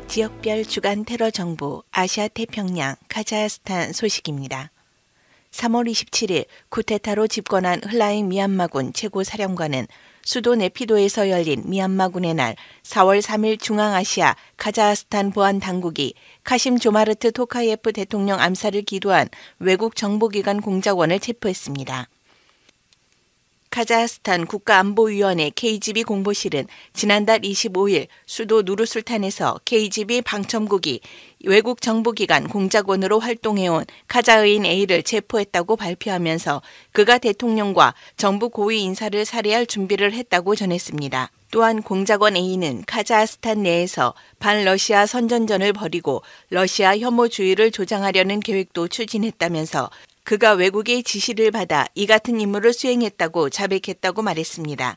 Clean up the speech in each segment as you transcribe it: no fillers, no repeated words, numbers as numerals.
지역별 주간 테러 정보 아시아 태평양 카자흐스탄 소식입니다. 3월 27일 쿠데타로 집권한 흘라잉 미얀마군 최고사령관은 수도 네피도에서 열린 미얀마군의 날 4월 3일 중앙아시아 카자흐스탄 보안당국이 카심 조마르트 토카예프 대통령 암살을 기도한 외국 정보기관 공작원을 체포했습니다. 카자흐스탄 국가안보위원회 KGB 공보실은 지난달 25일 수도 누르술탄에서 KGB 방첨국이 외국 정보기관 공작원으로 활동해온 카자흐인 A를 체포했다고 발표하면서 그가 대통령과 정부 고위 인사를 살해할 준비를 했다고 전했습니다. 또한 공작원 A는 카자흐스탄 내에서 반러시아 선전전을 벌이고 러시아 혐오주의를 조장하려는 계획도 추진했다면서 그가 외국의 지시를 받아 이 같은 임무를 수행했다고 자백했다고 말했습니다.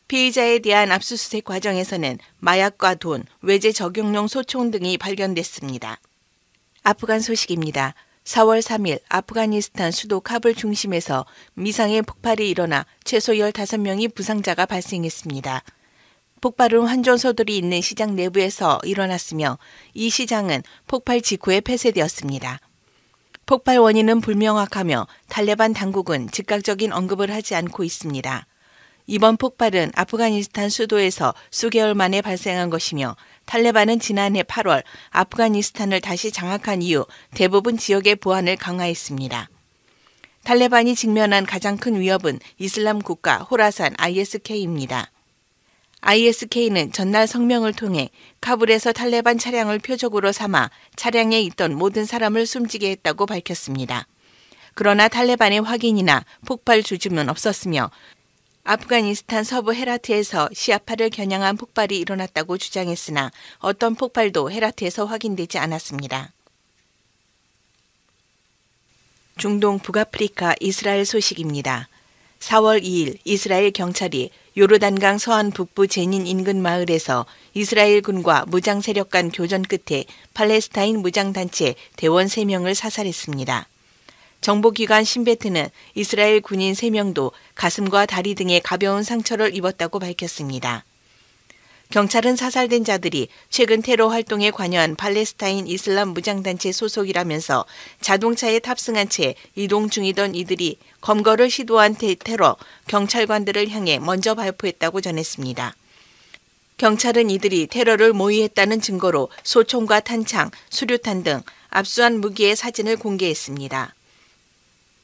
피의자에 대한 압수수색 과정에서는 마약과 돈, 외제 적용용 소총 등이 발견됐습니다. 아프간 소식입니다. 4월 3일 아프가니스탄 수도 카불 중심에서 미상의 폭발이 일어나 최소 15명이 부상자가 발생했습니다. 폭발은 환전소들이 있는 시장 내부에서 일어났으며 이 시장은 폭발 직후에 폐쇄되었습니다. 폭발 원인은 불명확하며 탈레반 당국은 즉각적인 언급을 하지 않고 있습니다. 이번 폭발은 아프가니스탄 수도에서 수개월 만에 발생한 것이며 탈레반은 지난해 8월 아프가니스탄을 다시 장악한 이후 대부분 지역의 보안을 강화했습니다. 탈레반이 직면한 가장 큰 위협은 이슬람 국가 호라산 ISK입니다. ISK는 전날 성명을 통해 카불에서 탈레반 차량을 표적으로 삼아 차량에 있던 모든 사람을 숨지게 했다고 밝혔습니다. 그러나 탈레반의 확인이나 폭발 주춤은 없었으며 아프가니스탄 서부 헤라트에서 시아파를 겨냥한 폭발이 일어났다고 주장했으나 어떤 폭발도 헤라트에서 확인되지 않았습니다. 중동 북아프리카 이스라엘 소식입니다. 4월 2일 이스라엘 경찰이 요르단강 서안 북부 제닌 인근 마을에서 이스라엘군과 무장 세력 간 교전 끝에 팔레스타인 무장단체 대원 3명을 사살했습니다. 정보기관 신베트는 이스라엘 군인 3명도 가슴과 다리 등에 가벼운 상처를 입었다고 밝혔습니다. 경찰은 사살된 자들이 최근 테러 활동에 관여한 팔레스타인 이슬람 무장단체 소속이라면서 자동차에 탑승한 채 이동 중이던 이들이 검거를 시도한 테러 경찰관들을 향해 먼저 발포했다고 전했습니다. 경찰은 이들이 테러를 모의했다는 증거로 소총과 탄창, 수류탄 등 압수한 무기의 사진을 공개했습니다.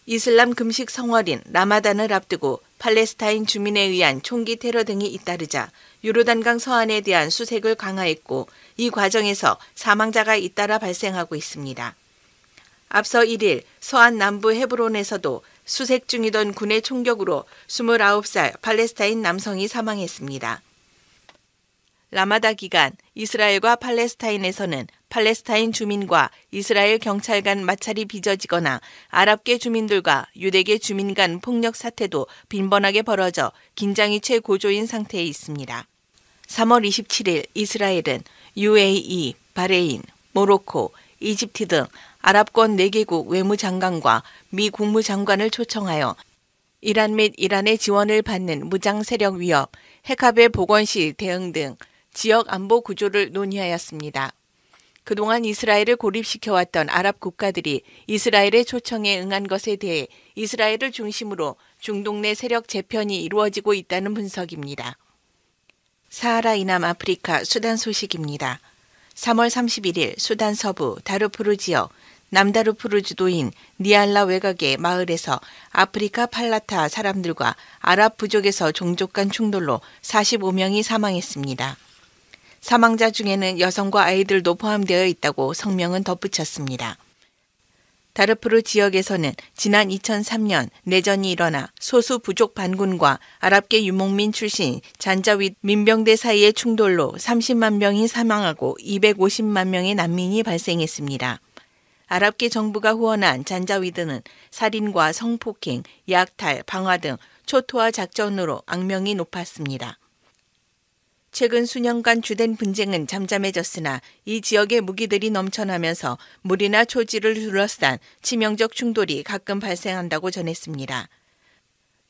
이슬람 금식 성월인 라마단을 앞두고 팔레스타인 주민에 의한 총기 테러 등이 잇따르자 요르단강 서안에 대한 수색을 강화했고 이 과정에서 사망자가 잇따라 발생하고 있습니다. 앞서 1일 서안 남부 헤브론에서도 수색 중이던 군의 총격으로 29살 팔레스타인 남성이 사망했습니다. 라마다 기간 이스라엘과 팔레스타인에서는 팔레스타인 주민과 이스라엘 경찰 간 마찰이 빚어지거나 아랍계 주민들과 유대계 주민 간 폭력 사태도 빈번하게 벌어져 긴장이 최고조인 상태에 있습니다. 3월 27일 이스라엘은 UAE, 바레인, 모로코, 이집트 등 아랍권 4개국 외무장관과 미 국무장관을 초청하여 이란 및 이란의 지원을 받는 무장 세력 위협, 핵합의 복원 시 대응 등 지역 안보 구조를 논의하였습니다. 그동안 이스라엘을 고립시켜왔던 아랍 국가들이 이스라엘의 초청에 응한 것에 대해 이스라엘을 중심으로 중동 내 세력 재편이 이루어지고 있다는 분석입니다. 사하라 이남 아프리카 수단 소식입니다. 3월 31일 수단 서부 다르푸르 지역 남다르푸르 주도인 니알라 외곽의 마을에서 아프리카 팔라타 사람들과 아랍 부족에서 종족 간 충돌로 45명이 사망했습니다. 사망자 중에는 여성과 아이들도 포함되어 있다고 성명은 덧붙였습니다. 다르푸르 지역에서는 지난 2003년 내전이 일어나 소수 부족 반군과 아랍계 유목민 출신 잔자윗 민병대 사이의 충돌로 30만 명이 사망하고 250만 명의 난민이 발생했습니다. 아랍계 정부가 후원한 잔자위드는 살인과 성폭행, 약탈, 방화 등 초토화 작전으로 악명이 높았습니다. 최근 수년간 주된 분쟁은 잠잠해졌으나 이 지역의 무기들이 넘쳐나면서 물이나 초지를 둘러싼 치명적 충돌이 가끔 발생한다고 전했습니다.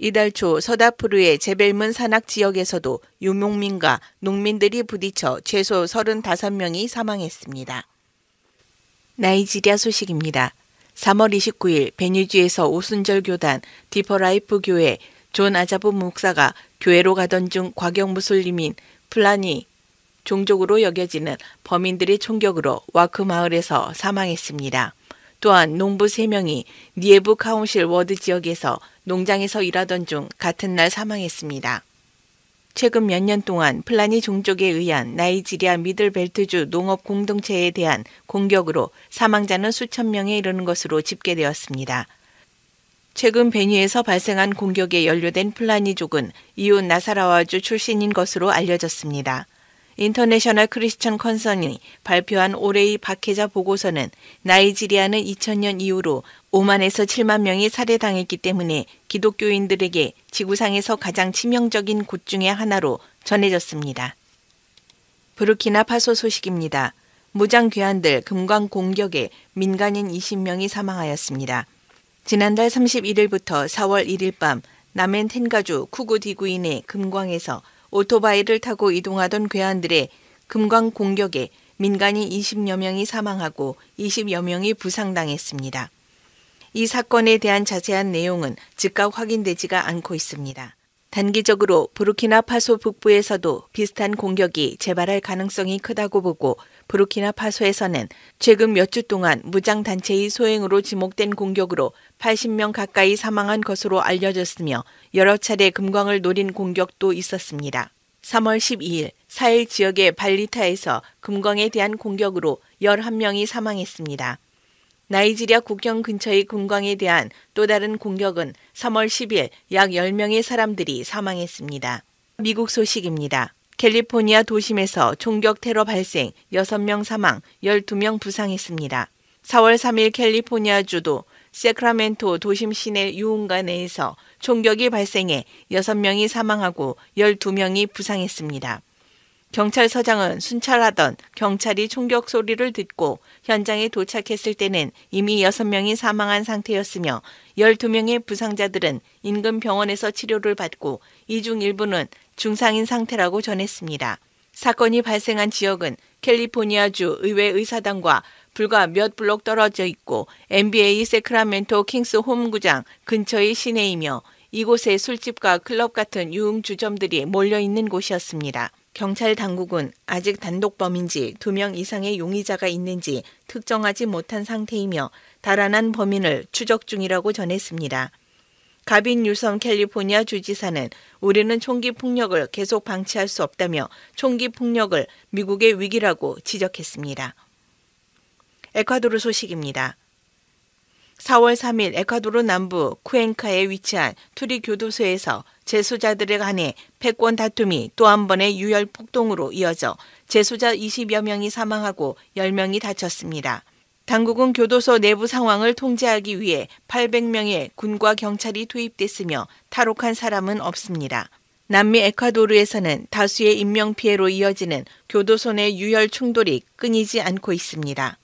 이달 초 서다프루의 제벨문 산악 지역에서도 유목민과 농민들이 부딪혀 최소 35명이 사망했습니다. 나이지리아 소식입니다. 3월 29일 베니주에서 오순절 교단 디퍼라이프 교회 존 아자부 목사가 교회로 가던 중 과격 무슬림인 플라니 종족으로 여겨지는 범인들의 총격으로 와크 마을에서 사망했습니다. 또한 농부 3명이 니에부 카운실 워드 지역에서 농장에서 일하던 중 같은 날 사망했습니다. 최근 몇 년 동안 플라니 종족에 의한 나이지리아 미들벨트주 농업 공동체에 대한 공격으로 사망자는 수천 명에 이르는 것으로 집계되었습니다. 최근 베니에서 발생한 공격에 연루된 플라니족은 이웃 나사라와주 출신인 것으로 알려졌습니다. 인터내셔널 크리스천 컨선이 발표한 올해의 박해자 보고서는 나이지리아는 2000년 이후로 5만에서 7만 명이 살해당했기 때문에 기독교인들에게 지구상에서 가장 치명적인 곳 중의 하나로 전해졌습니다. 부르키나파소 소식입니다. 무장 괴한들 금광 공격에 민간인 20명이 사망하였습니다. 지난달 31일부터 4월 1일 밤 남엔 텐가주 쿠구디구인의 금광에서 오토바이를 타고 이동하던 괴한들의 금광 공격에 민간인 20여 명이 사망하고 20여 명이 부상당했습니다. 이 사건에 대한 자세한 내용은 즉각 확인되지가 않고 있습니다. 단기적으로 부르키나파소 북부에서도 비슷한 공격이 재발할 가능성이 크다고 보고 부르키나파소에서는 최근 몇 주 동안 무장단체의 소행으로 지목된 공격으로 80명 가까이 사망한 것으로 알려졌으며 여러 차례 금광을 노린 공격도 있었습니다. 3월 12일 사헬 지역의 발리타에서 금광에 대한 공격으로 11명이 사망했습니다. 나이지리아 국경 근처의 금광에 대한 또 다른 공격은 3월 10일 약 10명의 사람들이 사망했습니다. 미국 소식입니다. 캘리포니아 도심에서 총격 테러 발생, 6명 사망, 12명 부상했습니다. 4월 3일 캘리포니아주도 세크라멘토 도심 시내 유흥가 내에서 총격이 발생해 6명이 사망하고 12명이 부상했습니다. 경찰서장은 순찰하던 경찰이 총격 소리를 듣고 현장에 도착했을 때는 이미 6명이 사망한 상태였으며 12명의 부상자들은 인근 병원에서 치료를 받고 이 중 일부는 중상인 상태라고 전했습니다. 사건이 발생한 지역은 캘리포니아주 의회 의사당과 불과 몇 블록 떨어져 있고 NBA 세크라멘토 킹스 홈구장 근처의 시내이며 이곳에 술집과 클럽 같은 유흥주점들이 몰려있는 곳이었습니다. 경찰 당국은 아직 단독범인지 2명 이상의 용의자가 있는지 특정하지 못한 상태이며 달아난 범인을 추적 중이라고 전했습니다. 가빈 뉴섬 캘리포니아 주지사는 우리는 총기 폭력을 계속 방치할 수 없다며 총기 폭력을 미국의 위기라고 지적했습니다. 에콰도르 소식입니다. 4월 3일 에콰도르 남부 쿠엔카에 위치한 투리 교도소에서 재소자들에 간해 패권 다툼이 또 한 번의 유혈 폭동으로 이어져 재소자 20여 명이 사망하고 10명이 다쳤습니다. 당국은 교도소 내부 상황을 통제하기 위해 800명의 군과 경찰이 투입됐으며 탈옥한 사람은 없습니다. 남미 에콰도르에서는 다수의 인명피해로 이어지는 교도소 내 유혈 충돌이 끊이지 않고 있습니다.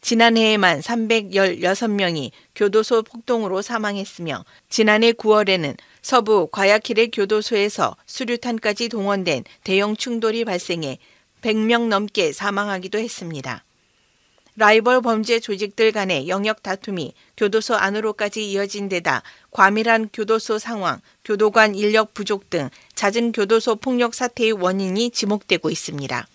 지난해에만 316명이 교도소 폭동으로 사망했으며 지난해 9월에는 서부 과야키레 교도소에서 수류탄까지 동원된 대형 충돌이 발생해 100명 넘게 사망하기도 했습니다. 라이벌 범죄 조직들 간의 영역 다툼이 교도소 안으로까지 이어진 데다 과밀한 교도소 상황, 교도관 인력 부족 등 잦은 교도소 폭력 사태의 원인이 지목되고 있습니다.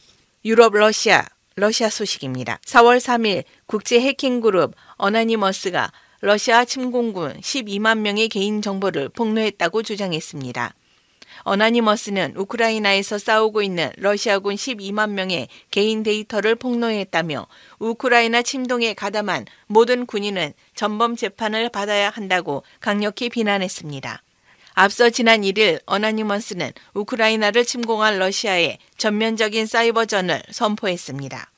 유럽 러시아 소식입니다. 4월 3일 국제 해킹 그룹 어나니머스가 러시아 침공군 12만 명의 개인정보를 폭로했다고 주장했습니다. 어나니머스는 우크라이나에서 싸우고 있는 러시아군 12만 명의 개인 데이터를 폭로했다며 우크라이나 침공에 가담한 모든 군인은 전범 재판을 받아야 한다고 강력히 비난했습니다. 앞서 지난 1일 어나니머스는 우크라이나를 침공한 러시아에 전면적인 사이버전을 선포했습니다.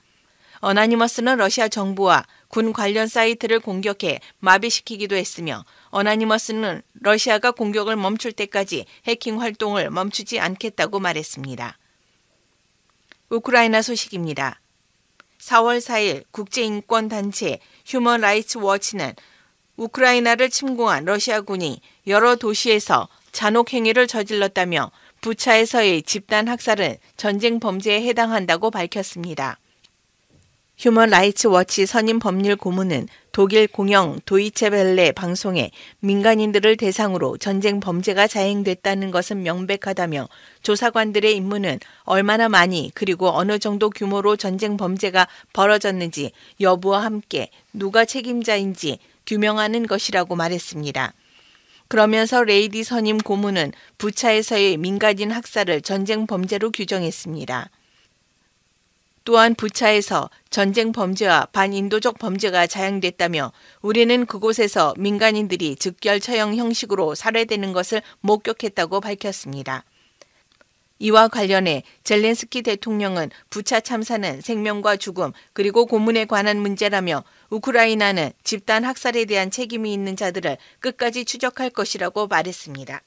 어나니머스는 러시아 정부와 군 관련 사이트를 공격해 마비시키기도 했으며 어나니머스는 러시아가 공격을 멈출 때까지 해킹 활동을 멈추지 않겠다고 말했습니다. 우크라이나 소식입니다. 4월 4일 국제인권단체 휴먼 라이츠 워치는 우크라이나를 침공한 러시아군이 여러 도시에서 잔혹 행위를 저질렀다며 부차에서의 집단 학살은 전쟁 범죄에 해당한다고 밝혔습니다. 휴먼 라이츠 워치 선임 법률 고문은 독일 공영 도이체 벨레 방송에 민간인들을 대상으로 전쟁 범죄가 자행됐다는 것은 명백하다며 조사관들의 임무는 얼마나 많이 그리고 어느 정도 규모로 전쟁 범죄가 벌어졌는지 여부와 함께 누가 책임자인지 규명하는 것이라고 말했습니다. 그러면서 레이디 선임 고문은 부차에서의 민간인 학살을 전쟁 범죄로 규정했습니다. 또한 부차에서 전쟁 범죄와 반인도적 범죄가 자행됐다며 우리는 그곳에서 민간인들이 즉결 처형 형식으로 살해되는 것을 목격했다고 밝혔습니다. 이와 관련해 젤렌스키 대통령은 부차 참사는 생명과 죽음 그리고 고문에 관한 문제라며 우크라이나는 집단 학살에 대한 책임이 있는 자들을 끝까지 추적할 것이라고 말했습니다.